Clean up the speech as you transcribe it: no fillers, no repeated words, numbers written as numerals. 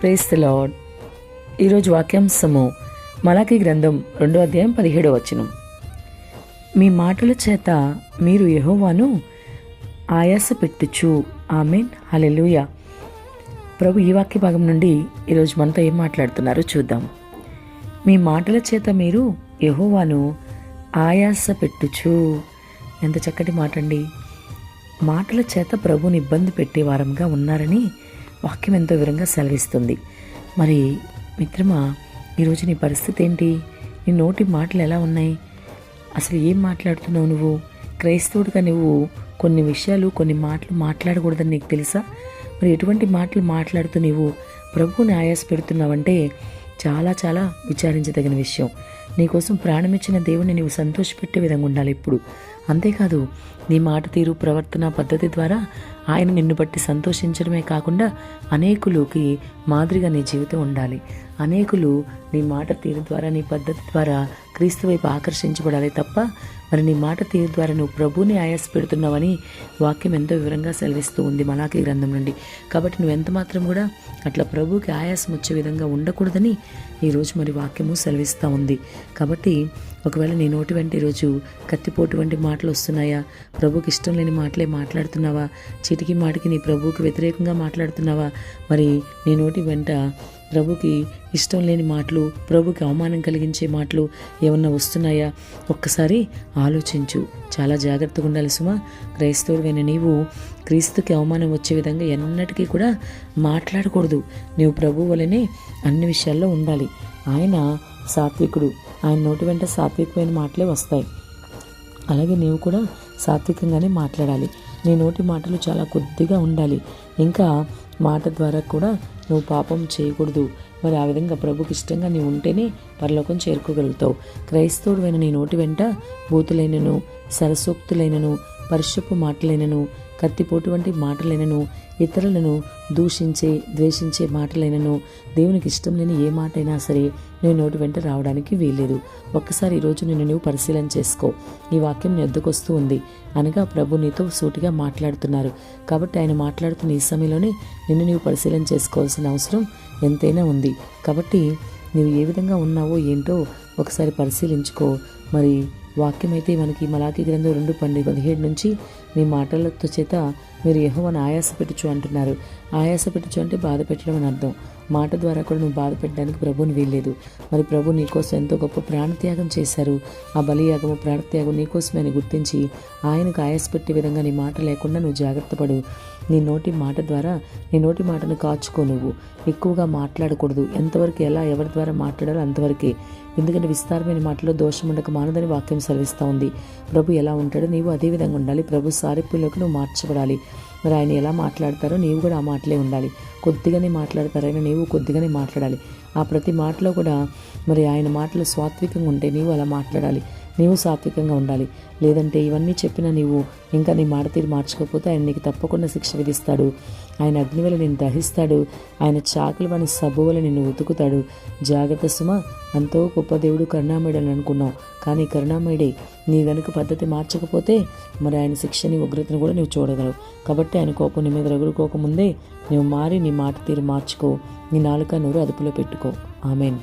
Praise the lord. ఈరోజు వాక్యాంశము మలాకీ గ్రంథం 2వ అధ్యాయం 17వ వచనం. మీ మాటల చేత మీరు యెహోవాను ఆయాస పెట్టుచు. ఆమేన్, హల్లెలూయా. ప్రభు ఈ వాక్య భాగం నుండి ఈరోజు మనతో ఏం మాట్లాడుతున్నారో చూద్దాం. మీ మాటల చేత మీరు యెహోవాను ఆయాస పెట్టుచు. ఎంత చక్కటి మాట అండి. మాటల చేత ప్రభుని ఇబ్బంది పెట్టే వారంగా ఉన్నారని వాక్యం ఎంతో వివరంగా సెలవిస్తుంది. మరి మిత్రమా, ఈరోజు నీ పరిస్థితి ఏంటి? నీ నోటి మాటలు ఎలా ఉన్నాయి? అసలు ఏం మాట్లాడుతున్నావు? నువ్వు క్రైస్తవుడిగా నువ్వు కొన్ని విషయాలు, కొన్ని మాటలు మాట్లాడకూడదని నీకు తెలుసా? మరి ఎటువంటి మాటలు మాట్లాడుతూ నీవు ప్రభువుని ఆయాస పెడుతున్నావంటే చాలా చాలా విచారించదగిన విషయం. నీకోసం ప్రాణమిచ్చిన దేవుణ్ణి నీవు సంతోషపెట్టే విధంగా ఉండాలి ఎప్పుడు. అంతేకాదు, నీ మాట తీరు, ప్రవర్తన పద్ధతి ద్వారా ఆయన నిన్ను బట్టి సంతోషించడమే కాకుండా అనేకులకి మాదిరిగా నీ జీవితం ఉండాలి. అనేకులు నీ మాట తీరు ద్వారా, నీ పద్ధతి ద్వారా క్రీస్తు వైపు ఆకర్షించబడాలి తప్ప మరి నీ మాట తీరు ద్వారా నువ్వు ప్రభువుని ఆయాస పెడుతున్నావని వాక్యం ఎంతో వివరంగా సెలవిస్తూ ఉంది మలాకీ గ్రంథం నుండి. కాబట్టి నువ్వు ఎంత మాత్రం కూడా అట్లా ప్రభువుకి ఆయాసం వచ్చే విధంగా ఉండకూడదని ఈరోజు మరి వాక్యము సెలవిస్తూ ఉంది. కాబట్టి ఒకవేళ నీ నోటి వెంట ఈరోజు కత్తిపోటు వంటి మాటలు వస్తున్నాయా? ప్రభువుకి ఇష్టం లేని మాటలే మాట్లాడుతున్నావా? చీటికి మాటికి నీ ప్రభువుకి వ్యతిరేకంగా మాట్లాడుతున్నావా? మరి నీ నోటి వెంట ప్రభుకి ఇష్టం లేని మాటలు, ప్రభుకి అవమానం కలిగించే మాటలు ఏమన్నా వస్తున్నాయా? ఒక్కసారి ఆలోచించు. చాలా జాగ్రత్తగా ఉండాలి సుమా. క్రైస్తవుడివైన నీవు క్రీస్తుకి అవమానం వచ్చే విధంగా ఎన్నటికీ కూడా మాట్లాడకూడదు. నీవు ప్రభు వలనే అన్ని విషయాల్లో ఉండాలి. ఆయన సాత్వికుడు. ఆయన నోటి వెంట సాత్వికమైన మాటలే వస్తాయి. అలాగే నీవు కూడా సాత్వికంగానే మాట్లాడాలి. నీ నోటి మాటలు చాలా కొద్దిగా ఉండాలి. ఇంకా మాట ద్వారా కూడా నువ్వు పాపం చేయకూడదు. మరి ఆ విధంగా ప్రభుకి ఇష్టంగా నీవు ఉంటేనే పరలోకం చేరుకోగలుగుతావు. క్రైస్తవుడైన నీ నోటి వెంట బూతులైనను, సరసోక్తులైనను, పరిశుపు మాటలైనను, కత్తిపోటు వంటి మాటలైనను, ఇతరులను దూషించే, ద్వేషించే మాటలైనను, దేవునికి ఇష్టం లేని ఏ మాట అయినా సరే నీ నోటి వెంట రావడానికి వీల్లేదు. ఒక్కసారి ఈరోజు నిన్ను నువ్వు పరిశీలన చేసుకో. ఈ వాక్యం నీ వద్దకు వస్తూ ఉంది అనగా ప్రభు నీతో సూటిగా మాట్లాడుతున్నారు. కాబట్టి ఆయన మాట్లాడుతున్న ఈ సమయంలోనే నిన్ను నీవు పరిశీలన చేసుకోవాల్సిన అవసరం ఎంతైనా ఉంది. కాబట్టి నువ్వు ఏ విధంగా ఉన్నావో ఏంటో ఒకసారి పరిశీలించుకో. మరి వాక్యం అయితే మనకి మలాకీ గ్రంథం 2:17 నుంచి మీ మాటలతో చేత మీరు యెహోవాను ఆయాస పెట్టుచు అంటున్నారు. ఆయాస పెట్టుచు అంటే బాధ పెట్టడం అని అర్థం. మాట ద్వారా కూడా నువ్వు బాధ పెట్టడానికి ప్రభువుని వీల్లేదు. మరి ప్రభు నీకోసం ఎంతో గొప్ప ప్రాణత్యాగం చేశారు. ఆ బలియాగము, ప్రాణత్యాగం నీకోసమే అని గుర్తించి ఆయనకు ఆయాస పెట్టే విధంగా నీ మాట లేకుండా నువ్వు జాగ్రత్త పడు. నీ నోటి మాట ద్వారా నీ నోటి మాటను కాచుకో. నువ్వు ఎక్కువగా మాట్లాడకూడదు. ఎంతవరకు ఎలా ఎవరి ద్వారా మాట్లాడాలో అంతవరకే. ఎందుకంటే విస్తారమైన మాటలో దోషం ఉండక మానదని వాక్యం సెలవిస్తూ ఉంది. ప్రభు ఎలా ఉంటాడో నీవు అదే విధంగా ఉండాలి. ప్రభు సారూప్యంలోకి నువ్వు మార్చబడాలి. మరి ఆయన ఎలా మాట్లాడతారో నీవు కూడా ఆ మాటలే ఉండాలి. కొద్దిగానే మాట్లాడతారైనా నీవు కొద్దిగానే మాట్లాడాలి. ఆ ప్రతి మాటలో కూడా మరి ఆయన మాటలు సాత్వికంగా ఉంటే నీవు అలా మాట్లాడాలి. నీవు సాత్వికంగా ఉండాలి. లేదంటే ఇవన్నీ చెప్పినా నీవు ఇంకా నీ మాట తీరు మార్చకపోతే ఆయన నీకు తప్పకుండా శిక్ష విధిస్తాడు. ఆయన అగ్ని వల్ల నిన్ను దహిస్తాడు. ఆయన చాకులు వాని సబ్బు వల్ల నిన్ను ఉతుకుతాడు. జాగ్రత్త సుమ. ఎంతో గొప్ప దేవుడు కరుణామయుడు అని అనుకున్నావు, కానీ కరుణామయుడే. నీ వెనుక పద్ధతి మార్చకపోతే మరి ఆయన శిక్షని, ఉగ్రతను కూడా నువ్వు చూడగలవు. కాబట్టి ఆయన కోపం నీ మీద రగులుకోకముందే నువ్వు మారి నీ మాట తీరు మార్చుకో. నీ నాలుక నోరు అదుపులో పెట్టుకో. ఆమెన్.